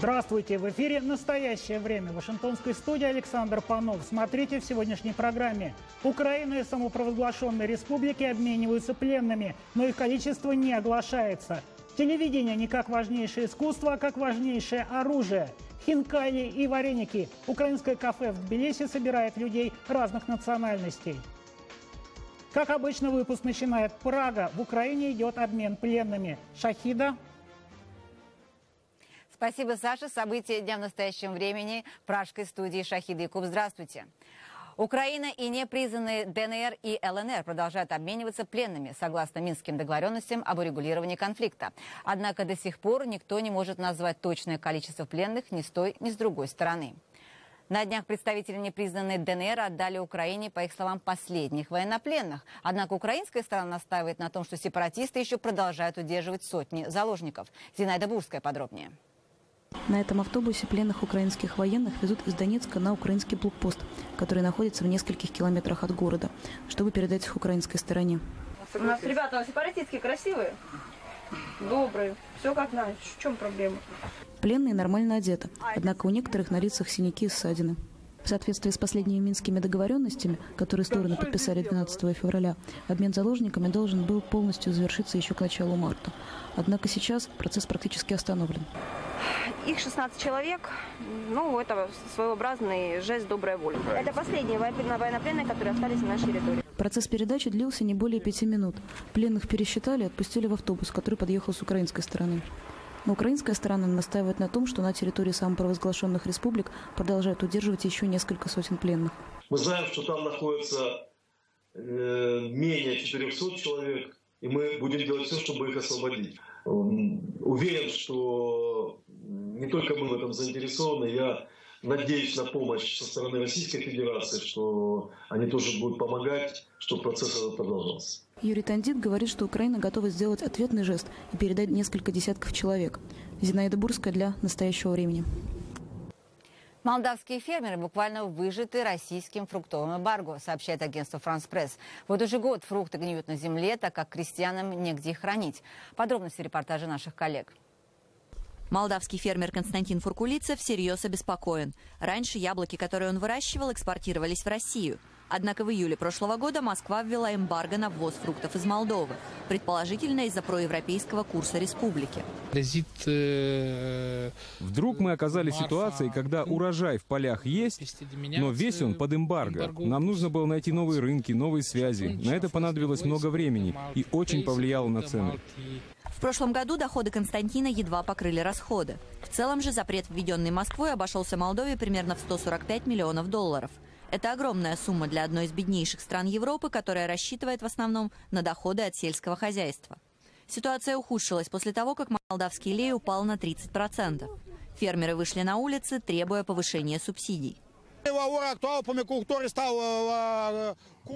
Здравствуйте! В эфире «Настоящее время». В Вашингтонской студии Александр Панов. Смотрите в сегодняшней программе. Украина и самопровозглашенные республики обмениваются пленными, но их количество не оглашается. Телевидение не как важнейшее искусство, а как важнейшее оружие. Хинкали и вареники. Украинское кафе в Тбилиси собирает людей разных национальностей. Как обычно, выпуск начинает Прага. В Украине идет обмен пленными. Шахида. Спасибо, Саша. События дня в настоящем времени. В пражской студии Шахида Якуб. Здравствуйте. Украина и непризнанные ДНР и ЛНР продолжают обмениваться пленными, согласно Минским договоренностям об урегулировании конфликта. Однако до сих пор никто не может назвать точное количество пленных ни с той, ни с другой стороны. На днях представители непризнанной ДНР отдали Украине, по их словам, последних военнопленных. Однако украинская сторона настаивает на том, что сепаратисты еще продолжают удерживать сотни заложников. Зинаида Бурская подробнее. На этом автобусе пленных украинских военных везут из Донецка на украинский блокпост, который находится в нескольких километрах от города, чтобы передать их украинской стороне. У нас ребята сепаратистские красивые, добрые, все как надо. В чем проблема? Пленные нормально одеты, однако у некоторых на лицах синяки и ссадины. В соответствии с последними минскими договоренностями, которые стороны подписали 12 февраля, обмен заложниками должен был полностью завершиться еще к началу марта. Однако сейчас процесс практически остановлен. Их 16 человек, это своеобразный жест доброй воли. Это последние военнопленные, которые остались на нашей территории. Процесс передачи длился не более 5 минут. Пленных пересчитали и отпустили в автобус, который подъехал с украинской стороны. Но украинская сторона настаивает на том, что на территории самопровозглашенных республик продолжают удерживать еще несколько сотен пленных. Мы знаем, что там находится менее 400 человек, и мы будем делать все, чтобы их освободить. Уверен, что не только мы в этом заинтересованы. Я надеюсь на помощь со стороны Российской Федерации, что они тоже будут помогать, чтобы процесс этот продолжался. Юрий Тандит говорит, что Украина готова сделать ответный жест и передать несколько десятков человек. Зинаида Бурская для «Настоящего времени». Молдавские фермеры буквально выжаты российским фруктовым эмбарго, сообщает агентство «Франс Пресс». Вот уже год фрукты гниют на земле, так как крестьянам негде их хранить. Подробности репортажа наших коллег. Молдавский фермер Константин Фуркулица всерьез обеспокоен. Раньше яблоки, которые он выращивал, экспортировались в Россию. Однако в июле прошлого года Москва ввела эмбарго на ввоз фруктов из Молдовы, предположительно из-за проевропейского курса республики. Вдруг мы оказались в ситуации, когда урожай в полях есть, но весь он под эмбарго. Нам нужно было найти новые рынки, новые связи. На это понадобилось много времени и очень повлияло на цены. В прошлом году доходы Константина едва покрыли расходы. В целом же запрет, введенный Москвой, обошелся Молдове примерно в 145 миллионов долларов. Это огромная сумма для одной из беднейших стран Европы, которая рассчитывает в основном на доходы от сельского хозяйства. Ситуация ухудшилась после того, как молдавский лей упал на 30%. Фермеры вышли на улицы, требуя повышения субсидий.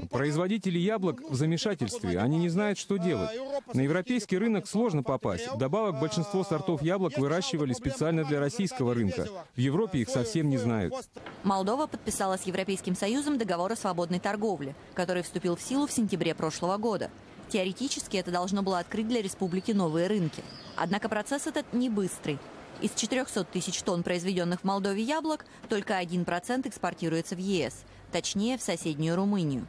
Производители яблок в замешательстве. Они не знают, что делать. На европейский рынок сложно попасть. Вдобавок, большинство сортов яблок выращивали специально для российского рынка. В Европе их совсем не знают. Молдова подписала с Европейским Союзом договор о свободной торговле, который вступил в силу в сентябре прошлого года. Теоретически это должно было открыть для республики новые рынки. Однако процесс этот не быстрый. Из 400 тысяч тонн произведенных в Молдове яблок только 1% экспортируется в ЕС, точнее в соседнюю Румынию.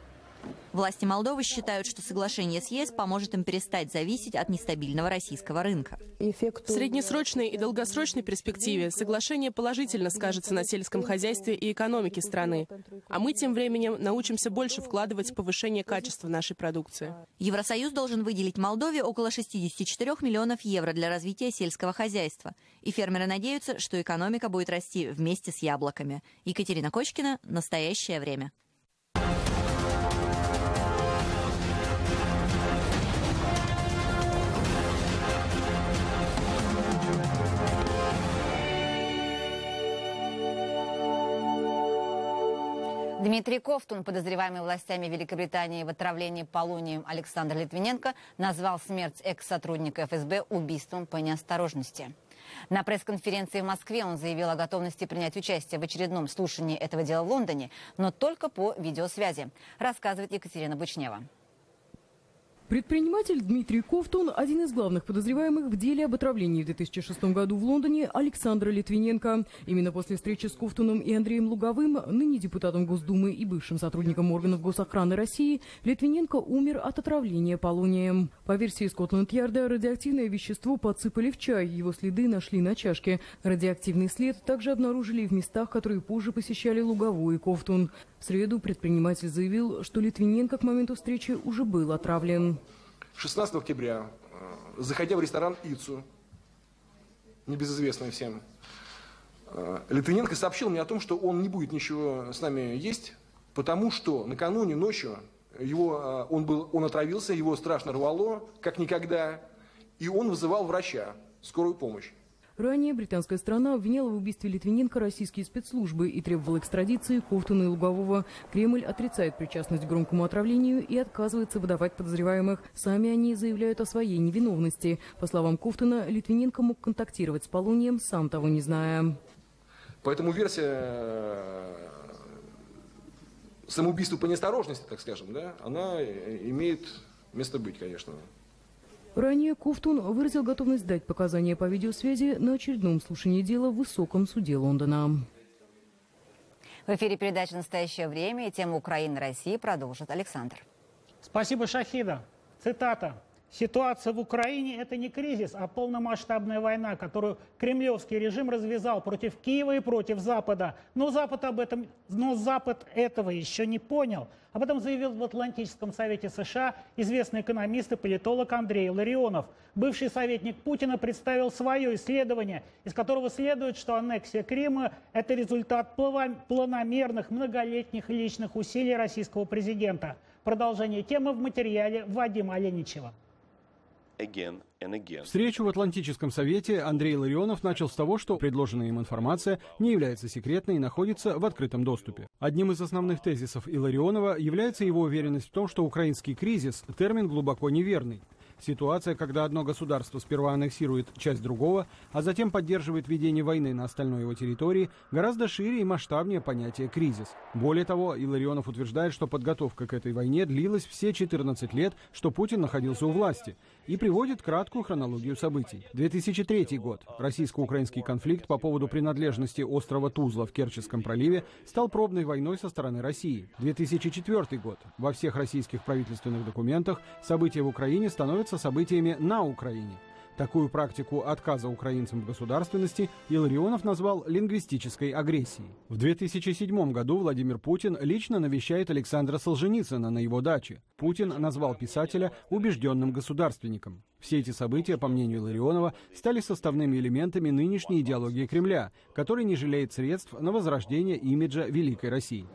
Власти Молдовы считают, что соглашение с ЕС поможет им перестать зависеть от нестабильного российского рынка. В среднесрочной и долгосрочной перспективе соглашение положительно скажется на сельском хозяйстве и экономике страны. А мы тем временем научимся больше вкладывать в повышение качества нашей продукции. Евросоюз должен выделить Молдове около 64 миллионов евро для развития сельского хозяйства. И фермеры надеются, что экономика будет расти вместе с яблоками. Екатерина Кочкина, «Настоящее время». Дмитрий Ковтун, подозреваемый властями Великобритании в отравлении полонием Александр Литвиненко, назвал смерть экс-сотрудника ФСБ убийством по неосторожности. На пресс-конференции в Москве он заявил о готовности принять участие в очередном слушании этого дела в Лондоне, но только по видеосвязи, рассказывает Екатерина Бычнева. Предприниматель Дмитрий Ковтун – один из главных подозреваемых в деле об отравлении в 2006 году в Лондоне Александра Литвиненко. Именно после встречи с Ковтуном и Андреем Луговым, ныне депутатом Госдумы и бывшим сотрудником органов госохраны России, Литвиненко умер от отравления полонием. По версии Скотланд-Ярда, радиоактивное вещество подсыпали в чай, его следы нашли на чашке. Радиоактивный след также обнаружили в местах, которые позже посещали Луговой и Ковтун. В среду предприниматель заявил, что Литвиненко к моменту встречи уже был отравлен. 16 октября, заходя в ресторан «Ицу», небезызвестный всем, Литвиненко сообщил мне о том, что он не будет ничего с нами есть, потому что накануне ночью он отравился, его страшно рвало, как никогда, и он вызывал врача, скорую помощь. Ранее британская страна обвиняла в убийстве Литвиненко российские спецслужбы и требовала экстрадиции Ковтуна и Лугового. Кремль отрицает причастность к громкому отравлению и отказывается выдавать подозреваемых. Сами они заявляют о своей невиновности. По словам Ковтуна, Литвиненко мог контактировать с полонием, сам того не зная. Поэтому версия самоубийства по неосторожности, так скажем, да, она имеет место быть, конечно. Ранее Ковтун выразил готовность дать показания по видеосвязи на очередном слушании дела в Высоком суде Лондона. В эфире передача «Настоящее время» и тему Украины и России продолжит Александр. Спасибо, Шахида. Цитата. «Ситуация в Украине – это не кризис, а полномасштабная война, которую кремлевский режим развязал против Киева и против Запада. Но Запад этого еще не понял». Об этом заявил в Атлантическом совете США известный экономист и политолог Андрей Илларионов. Бывший советник Путина представил свое исследование, из которого следует, что аннексия Крыма – это результат планомерных многолетних личных усилий российского президента. Продолжение темы в материале Вадима Оленичева. Встречу в Атлантическом совете Андрей Илларионов начал с того, что предложенная им информация не является секретной и находится в открытом доступе. Одним из основных тезисов Илларионова является его уверенность в том, что украинский кризис – термин глубоко неверный. Ситуация, когда одно государство сперва аннексирует часть другого, а затем поддерживает ведение войны на остальной его территории, гораздо шире и масштабнее понятие «кризис». Более того, Илларионов утверждает, что подготовка к этой войне длилась все 14 лет, что Путин находился у власти, и приводит краткую хронологию событий. 2003 год. Российско-украинский конфликт по поводу принадлежности острова Тузла в Керченском проливе стал пробной войной со стороны России. 2004 год. Во всех российских правительственных документах события в Украине становятся событиями на Украине. Такую практику отказа украинцам в государственности Илларионов назвал лингвистической агрессией. В 2007 году Владимир Путин лично навещает Александра Солженицына на его даче. Путин назвал писателя убежденным государственником. Все эти события, по мнению Илларионова, стали составными элементами нынешней идеологии Кремля, который не жалеет средств на возрождение имиджа Великой России.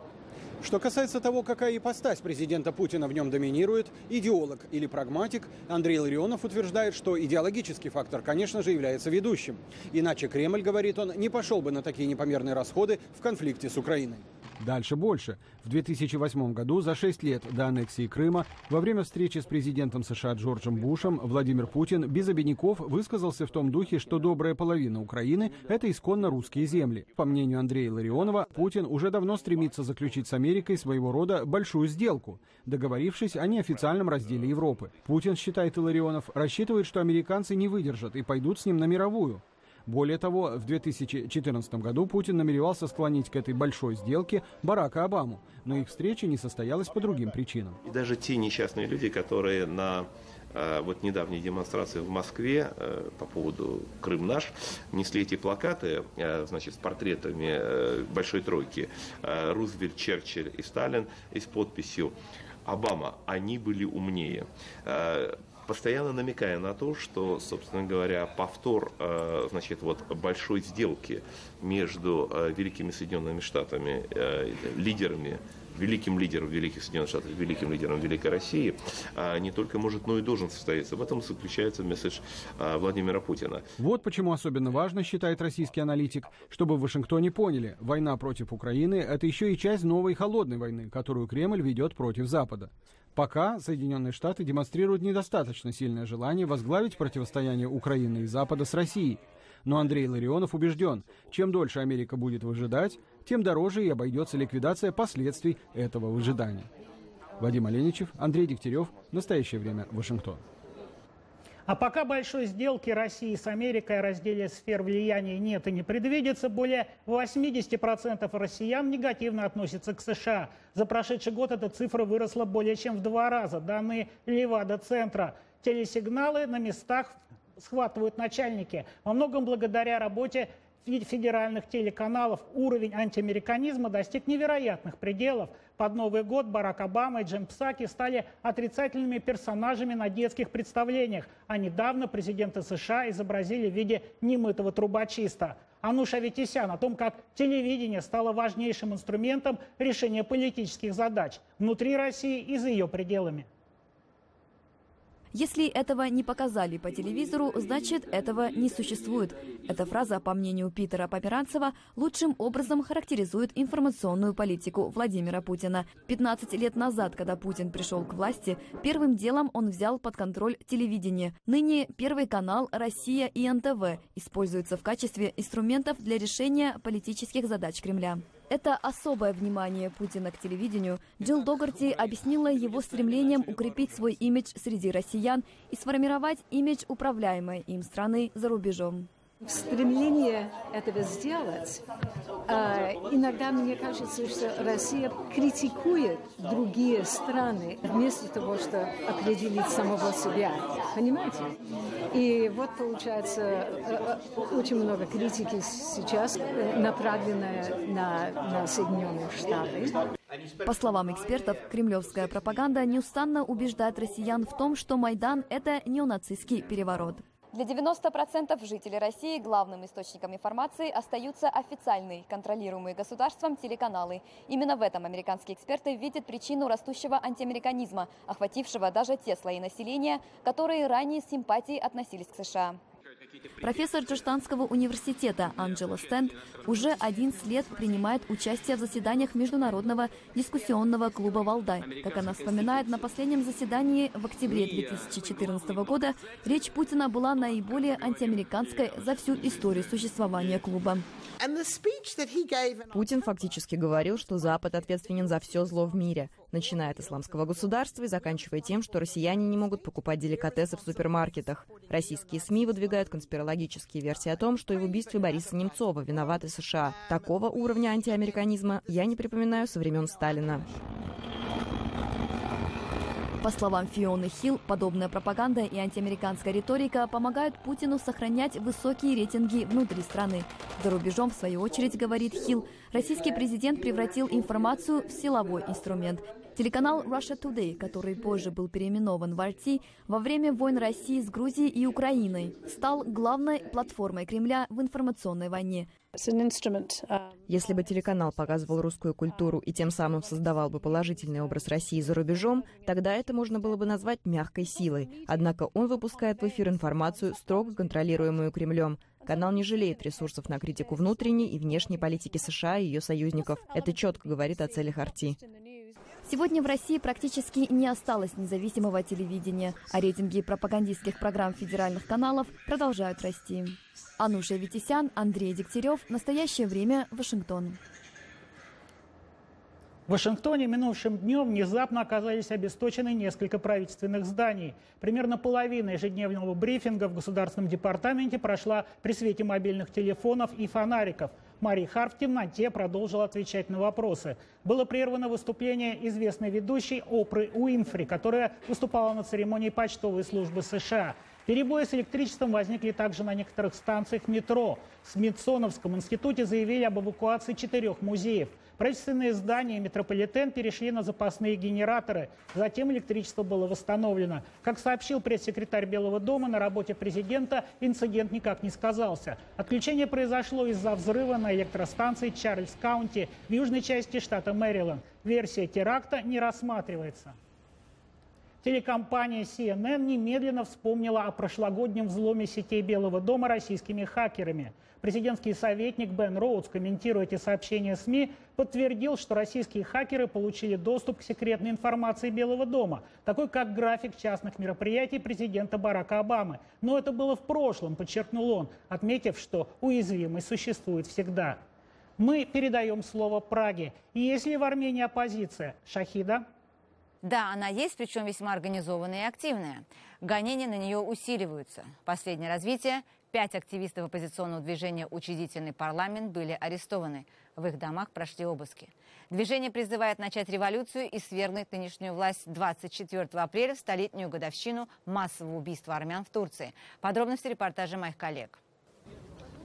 Что касается того, какая ипостась президента Путина в нем доминирует, идеолог или прагматик, Андрей Илларионов утверждает, что идеологический фактор, конечно же, является ведущим. Иначе Кремль, говорит он, не пошел бы на такие непомерные расходы в конфликте с Украиной. Дальше больше. В 2008 году, за 6 лет до аннексии Крыма, во время встречи с президентом США Джорджем Бушем, Владимир Путин без обиняков высказался в том духе, что добрая половина Украины – это исконно русские земли. По мнению Андрея Илларионова, Путин уже давно стремится заключить с Америкой своего рода большую сделку, договорившись о неофициальном разделе Европы. Путин, считает Илларионов, рассчитывает, что американцы не выдержат и пойдут с ним на мировую. Более того, в 2014 году Путин намеревался склонить к этой большой сделке Барака Обаму, но их встреча не состоялась по другим причинам. И даже те несчастные люди, которые на недавней демонстрации в Москве по поводу «Крым наш» несли эти плакаты, с портретами Большой Тройки Рузвельт, Черчилль и Сталин и с подписью «Обама, они были умнее», постоянно намекая на то, что, собственно говоря, повтор большой сделки между великими Соединенными Штатами, великим лидером Великих Соединенных Штатов, великим лидером Великой России, не только может, но и должен состояться. В этом заключается месседж Владимира Путина. Вот почему особенно важно, считает российский аналитик, чтобы в Вашингтоне поняли, война против Украины – это еще и часть новой холодной войны, которую Кремль ведет против Запада. Пока Соединенные Штаты демонстрируют недостаточно сильное желание возглавить противостояние Украины и Запада с Россией. Но Андрей Илларионов убежден, чем дольше Америка будет выжидать, тем дороже и обойдется ликвидация последствий этого выжидания. Вадим Оленичев, Андрей Дегтярев. Настоящее время. Вашингтон. А пока большой сделки России с Америкой о разделе сфер влияния нет и не предвидится, более 80% россиян негативно относятся к США. За прошедший год эта цифра выросла более чем в 2 раза. Данные Левада-центра. Телесигналы на местах схватывают начальники. Во многом благодаря работе федеральных телеканалов уровень антиамериканизма достиг невероятных пределов. Под Новый год Барак Обама и Джен Псаки стали отрицательными персонажами на детских представлениях, а недавно президента США изобразили в виде немытого трубочиста. Ануш Аветисян о том, как телевидение стало важнейшим инструментом решения политических задач внутри России и за ее пределами. Если этого не показали по телевизору, значит, этого не существует. Эта фраза, по мнению Питера Померанцева, лучшим образом характеризует информационную политику Владимира Путина. 15 лет назад, когда Путин пришел к власти, первым делом он взял под контроль телевидение. Ныне Первый канал, Россия и НТВ используются в качестве инструментов для решения политических задач Кремля. Это особое внимание Путина к телевидению Джилл Догарти объяснила его стремлением укрепить свой имидж среди россиян и сформировать имидж управляемой им страны за рубежом. Стремление этого сделать, иногда мне кажется, что Россия критикует другие страны вместо того, чтобы определить самого себя. Понимаете? И вот получается очень много критики сейчас, направленная на Соединенные Штаты. По словам экспертов, кремлевская пропаганда неустанно убеждает россиян в том, что Майдан – это неонацистский переворот. Для 90% жителей России главным источником информации остаются официальные, контролируемые государством телеканалы. Именно в этом американские эксперты видят причину растущего антиамериканизма, охватившего даже те слои населения, которые ранее с симпатией относились к США. Профессор Джорджтаунского университета Анджела Стенд уже 11 лет принимает участие в заседаниях Международного дискуссионного клуба «Валдай». Как она вспоминает, на последнем заседании в октябре 2014 года речь Путина была наиболее антиамериканской за всю историю существования клуба. Путин фактически говорил, что Запад ответственен за все зло в мире, начиная от исламского государства и заканчивая тем, что россияне не могут покупать деликатесы в супермаркетах. Российские СМИ выдвигают конспирологические версии о том, что и в убийстве Бориса Немцова виноваты США. Такого уровня антиамериканизма я не припоминаю со времен Сталина. По словам Фионы Хилл, подобная пропаганда и антиамериканская риторика помогают Путину сохранять высокие рейтинги внутри страны. За рубежом, в свою очередь, говорит Хилл, российский президент превратил информацию в силовой инструмент. Телеканал Russia Today, который позже был переименован в RT, во время войн России с Грузией и Украиной стал главной платформой Кремля в информационной войне. Если бы телеканал показывал русскую культуру и тем самым создавал бы положительный образ России за рубежом, тогда это можно было бы назвать мягкой силой. Однако он выпускает в эфир информацию, строго контролируемую Кремлем. Канал не жалеет ресурсов на критику внутренней и внешней политики США и ее союзников. Это четко говорит о целях RT. Сегодня в России практически не осталось независимого телевидения, а рейтинги пропагандистских программ федеральных каналов продолжают расти. Ануша Аветисян, Андрей Дегтярев. Настоящее время. Вашингтон. В Вашингтоне минувшим днем внезапно оказались обесточены несколько правительственных зданий. Примерно половина ежедневного брифинга в Государственном департаменте прошла при свете мобильных телефонов и фонариков. Мари Хар в темноте продолжила отвечать на вопросы. Было прервано выступление известной ведущей Опры Уинфри, которая выступала на церемонии почтовой службы США. Перебои с электричеством возникли также на некоторых станциях метро. В Смитсоновском институте заявили об эвакуации 4 музеев. Правительственные здания и метрополитен перешли на запасные генераторы. Затем электричество было восстановлено. Как сообщил пресс-секретарь Белого дома, на работе президента инцидент никак не сказался. Отключение произошло из-за взрыва на электростанции Чарльз-Каунти в южной части штата Мэриленд. Версия теракта не рассматривается. Телекомпания CNN немедленно вспомнила о прошлогоднем взломе сетей Белого дома российскими хакерами. Президентский советник Бен Роудс, комментируя эти сообщения СМИ, подтвердил, что российские хакеры получили доступ к секретной информации Белого дома, такой как график частных мероприятий президента Барака Обамы. Но это было в прошлом, подчеркнул он, отметив, что уязвимость существует всегда. Мы передаем слово Праге. И есть ли в Армении оппозиция? Шахида? Да, она есть, причем весьма организованная и активная. Гонения на нее усиливаются. Последнее развитие: 5 активистов оппозиционного движения «Учредительный парламент» были арестованы. В их домах прошли обыски. Движение призывает начать революцию и свергнуть нынешнюю власть 24 апреля в столетнюю годовщину массового убийства армян в Турции. Подробности репортажа моих коллег.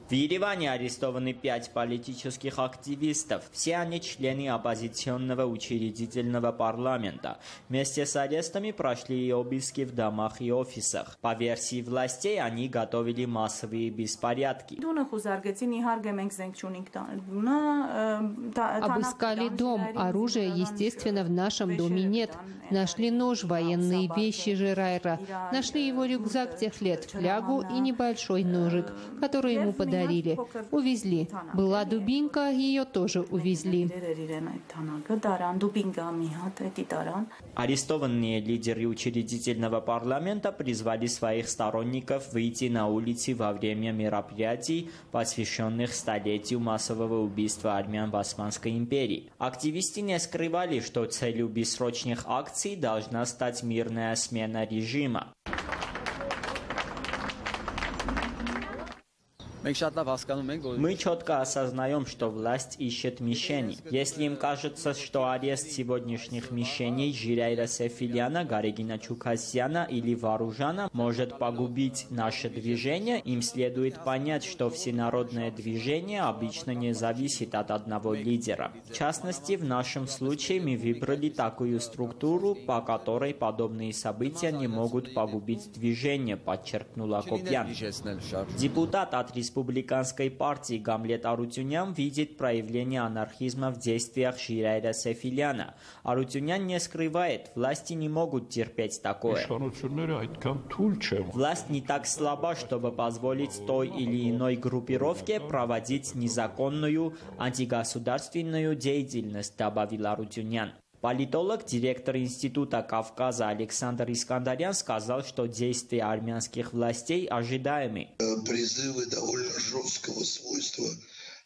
В Ереване арестованы 5 политических активистов. Все они члены оппозиционного учредительного парламента. Вместе с арестами прошли и обыски в домах и офисах. По версии властей, они готовили массовые беспорядки. Обыскали дом. Оружия, естественно, в нашем доме нет. Нашли нож, военные вещи Жерайра. Нашли его рюкзак тех лет, флягу и небольшой ножик, который ему подарили. Увезли. Была дубинка, ее тоже увезли. Арестованные лидеры учредительного парламента призвали своих сторонников выйти на улицы во время мероприятий, посвященных столетию массового убийства армян в Османской империи. Активисты не скрывали, что целью бессрочных акций должна стать мирная смена режима. Мы четко осознаем, что власть ищет мишени. Если им кажется, что арест сегодняшних мишеней Жирайра Сефиляна, Гарегина Чукасяна или Варужана может погубить наше движение, им следует понять, что всенародное движение обычно не зависит от одного лидера. В частности, в нашем случае мы выбрали такую структуру, по которой подобные события не могут погубить движение, подчеркнула Копьян. Депутат от республиканской партии Гамлет Арутюнян видит проявление анархизма в действиях Жирайра Сефиляна. Арутюнян не скрывает, власти не могут терпеть такое. Власть не так слаба, чтобы позволить той или иной группировке проводить незаконную антигосударственную деятельность, добавил Арутюнян. Политолог, директор Института Кавказа Александр Искандарян сказал, что действия армянских властей ожидаемы. Призывы довольно жесткого свойства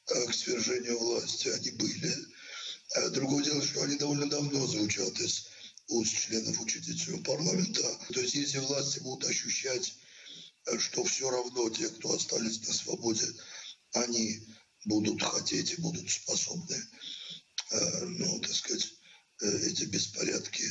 к свержению власти они были. Другое дело, что они довольно давно звучат из уст членов учредительного парламента. То есть если власти будут ощущать, что все равно те, кто остались на свободе, они будут хотеть и будут способны, эти беспорядки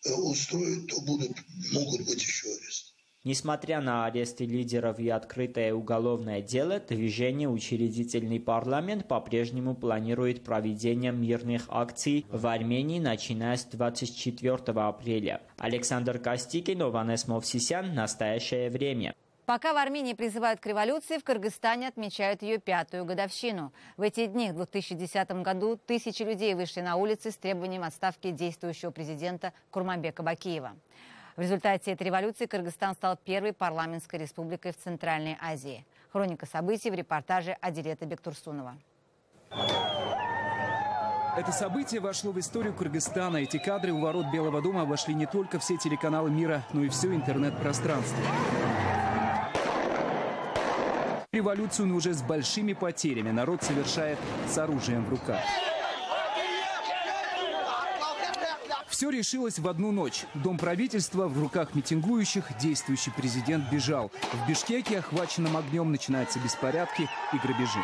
устроить, то могут быть еще аресты. Несмотря на аресты лидеров и открытое уголовное дело, движение «Учредительный парламент» по-прежнему планирует проведение мирных акций в Армении, начиная с 24 апреля. Александр Костикин, Ованес Мовсисян. Настоящее время. Пока в Армении призывают к революции, в Кыргызстане отмечают ее 5-ю годовщину. В эти дни, в 2010 году, тысячи людей вышли на улицы с требованием отставки действующего президента Курманбека Бакиева. В результате этой революции Кыргызстан стал первой парламентской республикой в Центральной Азии. Хроника событий в репортаже Адилета Бектурсунова. Это событие вошло в историю Кыргызстана. Эти кадры у ворот Белого дома обошли не только все телеканалы мира, но и все интернет-пространство. Революцию, но уже с большими потерями, народ совершает с оружием в руках. Все решилось в одну ночь. Дом правительства в руках митингующих, действующий президент бежал. В Бишкеке, охваченном огнем, начинаются беспорядки и грабежи.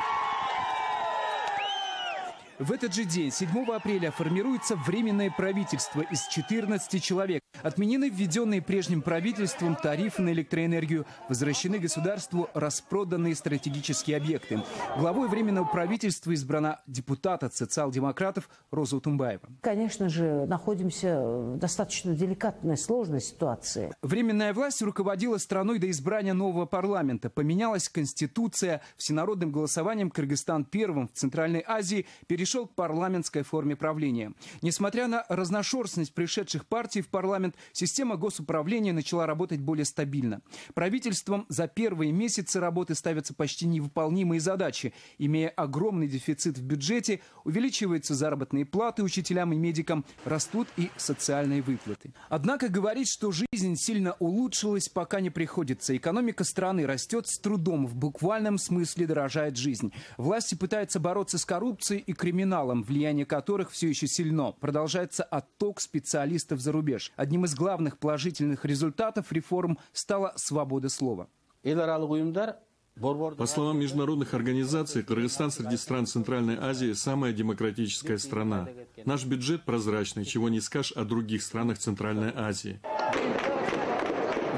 В этот же день, 7 апреля, формируется Временное правительство из 14 человек. Отменены введенные прежним правительством тарифы на электроэнергию, возвращены государству распроданные стратегические объекты. Главой Временного правительства избрана депутат от социал-демократов Роза Утумбаева. Конечно же, находимся в достаточно деликатной, сложной ситуации. Временная власть руководила страной до избрания нового парламента. Поменялась конституция. Всенародным голосованием Кыргызстан первым в Центральной Азии перешел к парламентской форме правления. Несмотря на разношерстность пришедших партий в парламент, система госуправления начала работать более стабильно. Правительством за первые месяцы работы ставятся почти невыполнимые задачи. Имея огромный дефицит в бюджете, увеличиваются заработные платы учителям и медикам, растут и социальные выплаты. Однако говорить, что жизнь сильно улучшилась, пока не приходится. Экономика страны растет с трудом, в буквальном смысле дорожает жизнь. Власти пытаются бороться с коррупцией и криминалом. криминалом, влияние которых все еще сильно. Продолжается отток специалистов за рубеж. Одним из главных положительных результатов реформ стала свобода слова. По словам международных организаций, Кыргызстан среди стран Центральной Азии самая демократическая страна. Наш бюджет прозрачный, чего не скажешь о других странах Центральной Азии.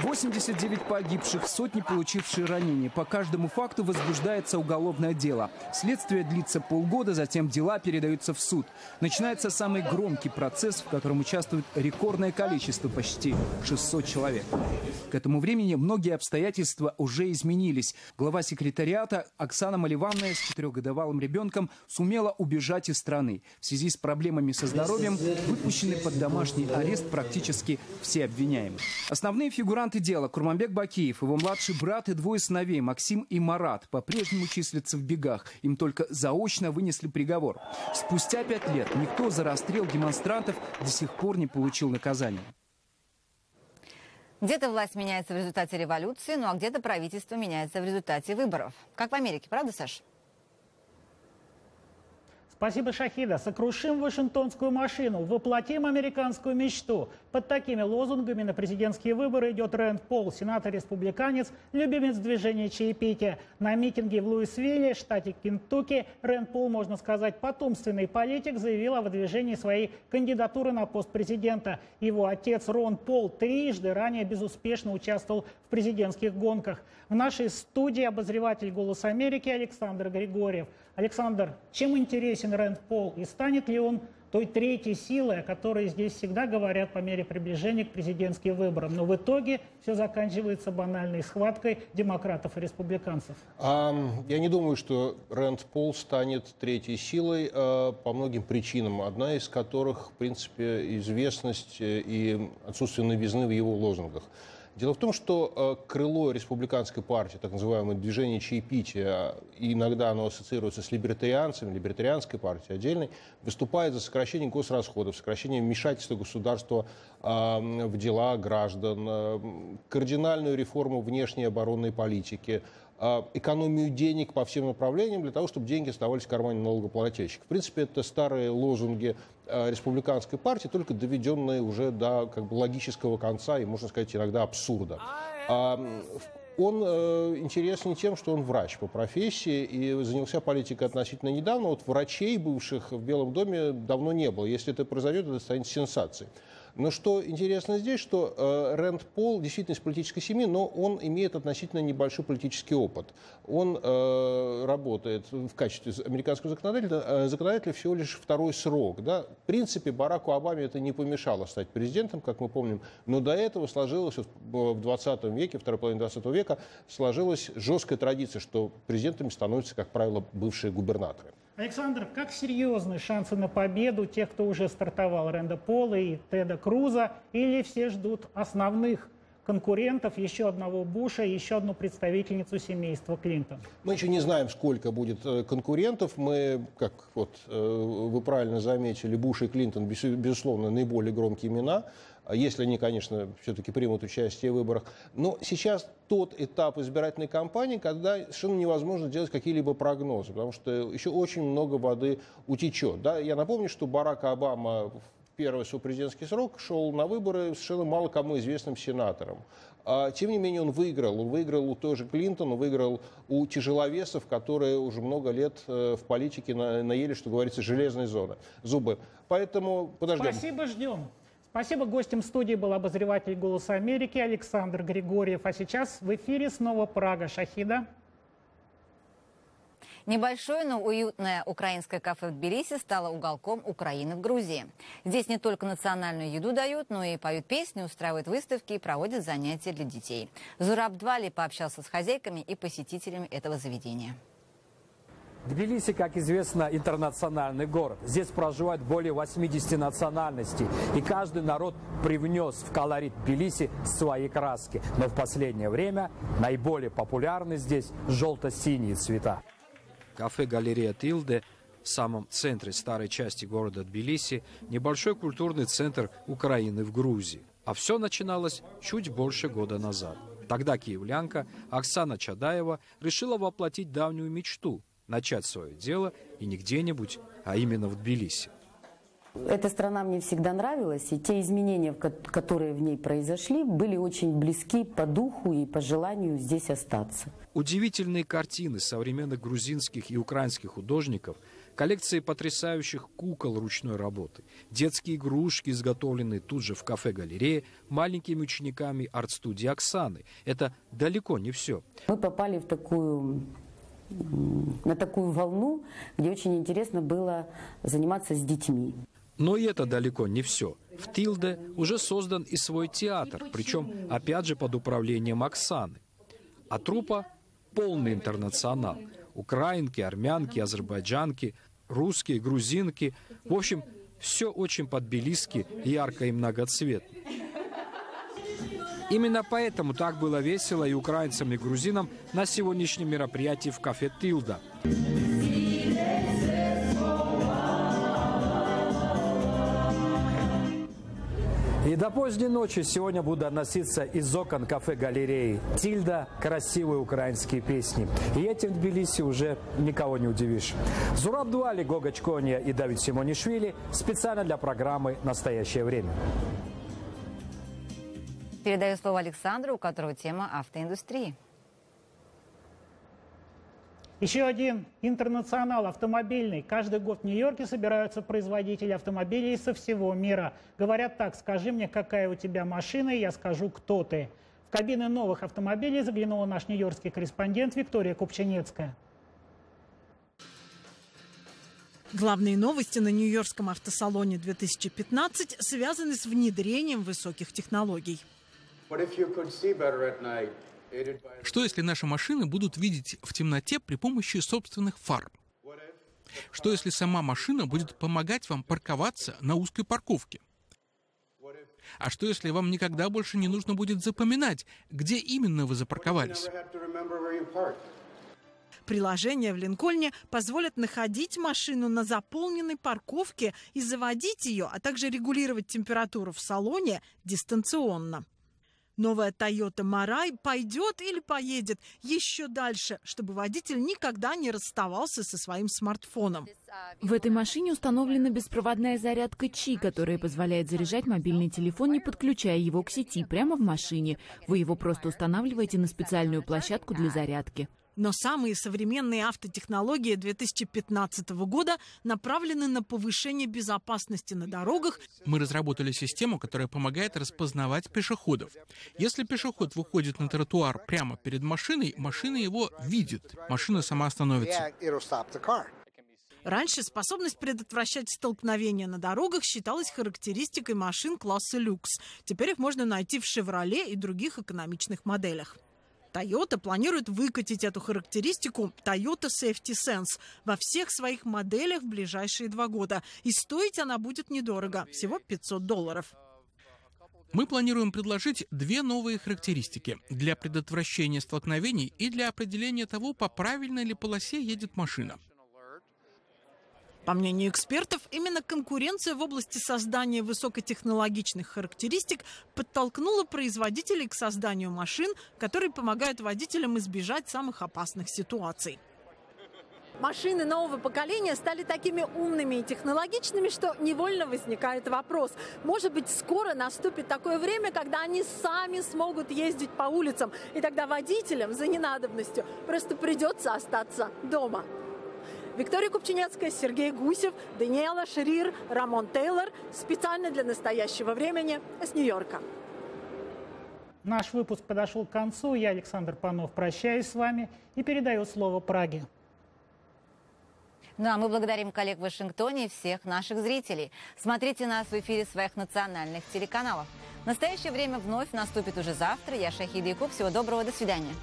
89 погибших, сотни получившие ранения. По каждому факту возбуждается уголовное дело. Следствие длится полгода, затем дела передаются в суд. Начинается самый громкий процесс, в котором участвует рекордное количество, почти 600 человек. К этому времени многие обстоятельства уже изменились. Глава секретариата Оксана Маливанная с 4-годовалым ребенком сумела убежать из страны. В связи с проблемами со здоровьем выпущены под домашний арест практически все обвиняемые. Основные фигуранты дела Курманбек Бакиев, его младший брат и двое сыновей Максим и Марат по-прежнему числятся в бегах. Им только заочно вынесли приговор. Спустя 5 лет никто за расстрел демонстрантов до сих пор не получил наказания. Где-то власть меняется в результате революции, ну а где-то правительство меняется в результате выборов. Как в Америке, правда, Саш? Спасибо, Шахида. Сокрушим Вашингтонскую машину, воплотим американскую мечту. Под такими лозунгами на президентские выборы идет Рэнд Пол, сенатор-республиканец, любимец движения чаепития. На митинге в Луисвилле, штате Кентукки, Рэнд Пол, можно сказать, потомственный политик, заявил о выдвижении своей кандидатуры на пост президента. Его отец Рон Пол трижды ранее безуспешно участвовал в президентских гонках. В нашей студии обозреватель «Голос Америки» Александр Григорьев. Александр, чем интересен Рэнд Пол и станет ли он той третьей силой, о которой здесь всегда говорят по мере приближения к президентским выборам? Но в итоге все заканчивается банальной схваткой демократов и республиканцев. Я не думаю, что Рэнд Пол станет третьей силой по многим причинам, одна из которых, в принципе, известность и отсутствие новизны в его лозунгах. Дело в том, что крыло республиканской партии, так называемое движение чаепития, иногда оно ассоциируется с либертарианцами, либертарианской партией отдельной, выступает за сокращение госрасходов, сокращение вмешательства государства в дела граждан, кардинальную реформу внешней оборонной политики, экономию денег по всем направлениям для того, чтобы деньги оставались в кармане налогоплательщиков. В принципе, это старые лозунги республиканской партии, только доведенные уже до логического конца и, можно сказать, иногда абсурда. Он интересен тем, что он врач по профессии и занялся политикой относительно недавно. Вот врачей, бывших в Белом доме, давно не было. Если это произойдет, это станет сенсацией. Но что интересно здесь, что Рэнд Пол действительно из политической семьи, но он имеет относительно небольшой политический опыт. Он работает в качестве американского законодателя всего лишь второй срок. Да? В принципе, Бараку Обаме это не помешало стать президентом, как мы помним, но до этого сложилось в 20 веке, второй половине 20 века, сложилась жесткая традиция, что президентами становятся, как правило, бывшие губернаторы. Александр, как серьезны шансы на победу тех, кто уже стартовал, Рэнда Пола и Теда Круза, или все ждут основных конкурентов, еще одного Буша, еще одну представительницу семейства Клинтон? Мы еще не знаем, сколько будет конкурентов. Мы, как вы правильно заметили, Буш и Клинтон, безусловно, наиболее громкие имена, если они, конечно, все-таки примут участие в выборах. Но сейчас тот этап избирательной кампании, когда совершенно невозможно делать какие-либо прогнозы, потому что еще очень много воды утечет. Да? Я напомню, что Барак Обама в первый свой президентский срок шел на выборы совершенно мало кому известным сенатором. Тем не менее, он выиграл. Он выиграл у той же Клинтон, он выиграл у тяжеловесов, которые уже много лет в политике наели, что говорится, железной зубы. Поэтому подождем. Спасибо, ждем. Спасибо. Гостем студии был обозреватель «Голоса Америки» Александр Григорьев. А сейчас в эфире снова Прага. Шахида. Небольшое, но уютное украинское кафе в Тбилиси стало уголком Украины в Грузии. Здесь не только национальную еду дают, но и поют песни, устраивают выставки и проводят занятия для детей. Зураб Двали пообщался с хозяйками и посетителями этого заведения. Тбилиси, как известно, интернациональный город. Здесь проживает более 80 национальностей. И каждый народ привнес в колорит Тбилиси свои краски. Но в последнее время наиболее популярны здесь желто-синие цвета. Кафе-галерея Тилде в самом центре старой части города Тбилиси, небольшой культурный центр Украины в Грузии. А все начиналось чуть больше года назад. Тогда киевлянка Оксана Чадаева решила воплотить давнюю мечту – начать свое дело И не где-нибудь, а именно в Тбилиси. Эта страна мне всегда нравилась, и те изменения, которые в ней произошли, были очень близки по духу и по желанию здесь остаться. Удивительные картины современных грузинских и украинских художников, коллекции потрясающих кукол ручной работы, детские игрушки, изготовленные тут же в кафе-галерее маленькими учениками арт-студии Оксаны. Это далеко не все. Мы попали на такую волну, где очень интересно было заниматься с детьми. Но и это далеко не все. В Тилде уже создан и свой театр, причем опять же под управлением Оксаны. А труппа – полный интернационал. Украинки, армянки, азербайджанки, русские, грузинки. В общем, все очень по-тбилисски, ярко и многоцветно. Именно поэтому так было весело и украинцам, и грузинам на сегодняшнем мероприятии в кафе «Тилда». И до поздней ночи сегодня буду относиться из окон кафе-галереи «Тильда» красивые украинские песни. И этим в Тбилиси уже никого не удивишь. Зураб Дуали, Гога Чкония и Давид Симонишвили специально для программы «Настоящее время». Передаю слово Александру, у которого тема автоиндустрии. Еще один интернационал автомобильный. Каждый год в Нью-Йорке собираются производители автомобилей со всего мира. Говорят так: скажи мне, какая у тебя машина, и я скажу, кто ты. В кабины новых автомобилей заглянула наш нью-йоркский корреспондент Виктория Купчинецкая. Главные новости на Нью-Йоркском автосалоне 2015 связаны с внедрением высоких технологий. Что если наши машины будут видеть в темноте при помощи собственных фар? Что если сама машина будет помогать вам парковаться на узкой парковке? А что если вам никогда больше не нужно будет запоминать, где именно вы запарковались? Приложения в Линкольне позволят находить машину на заполненной парковке и заводить ее, а также регулировать температуру в салоне дистанционно. Новая Toyota Mirai пойдет или поедет еще дальше, чтобы водитель никогда не расставался со своим смартфоном. В этой машине установлена беспроводная зарядка Qi, которая позволяет заряжать мобильный телефон, не подключая его к сети, прямо в машине. Вы его просто устанавливаете на специальную площадку для зарядки. Но самые современные автотехнологии 2015 года направлены на повышение безопасности на дорогах. Мы разработали систему, которая помогает распознавать пешеходов. Если пешеход выходит на тротуар прямо перед машиной, машина его видит. Машина сама остановится. Раньше способность предотвращать столкновения на дорогах считалась характеристикой машин класса люкс. Теперь их можно найти в «Шевроле» и других экономичных моделях. Toyota планирует выкатить эту характеристику Toyota Safety Sense во всех своих моделях в ближайшие 2 года. И стоить она будет недорого, всего $500. Мы планируем предложить 2 новые характеристики для предотвращения столкновений и для определения того, по правильной ли полосе едет машина. По мнению экспертов, именно конкуренция в области создания высокотехнологичных характеристик подтолкнула производителей к созданию машин, которые помогают водителям избежать самых опасных ситуаций. Машины нового поколения стали такими умными и технологичными, что невольно возникает вопрос. Может быть, скоро наступит такое время, когда они сами смогут ездить по улицам, и тогда водителям за ненадобностью просто придется остаться дома. Виктория Купчинецкая, Сергей Гусев, Даниэла Шерир, Рамон Тейлор. Специально для «Настоящего времени» с Нью-Йорка. Наш выпуск подошел к концу. Я, Александр Панов, прощаюсь с вами и передаю слово Праге. Ну а мы благодарим коллег в Вашингтоне и всех наших зрителей. Смотрите нас в эфире своих национальных телеканалов. Настоящее время вновь наступит уже завтра. Я Шахида Якуб. Всего доброго, до свидания.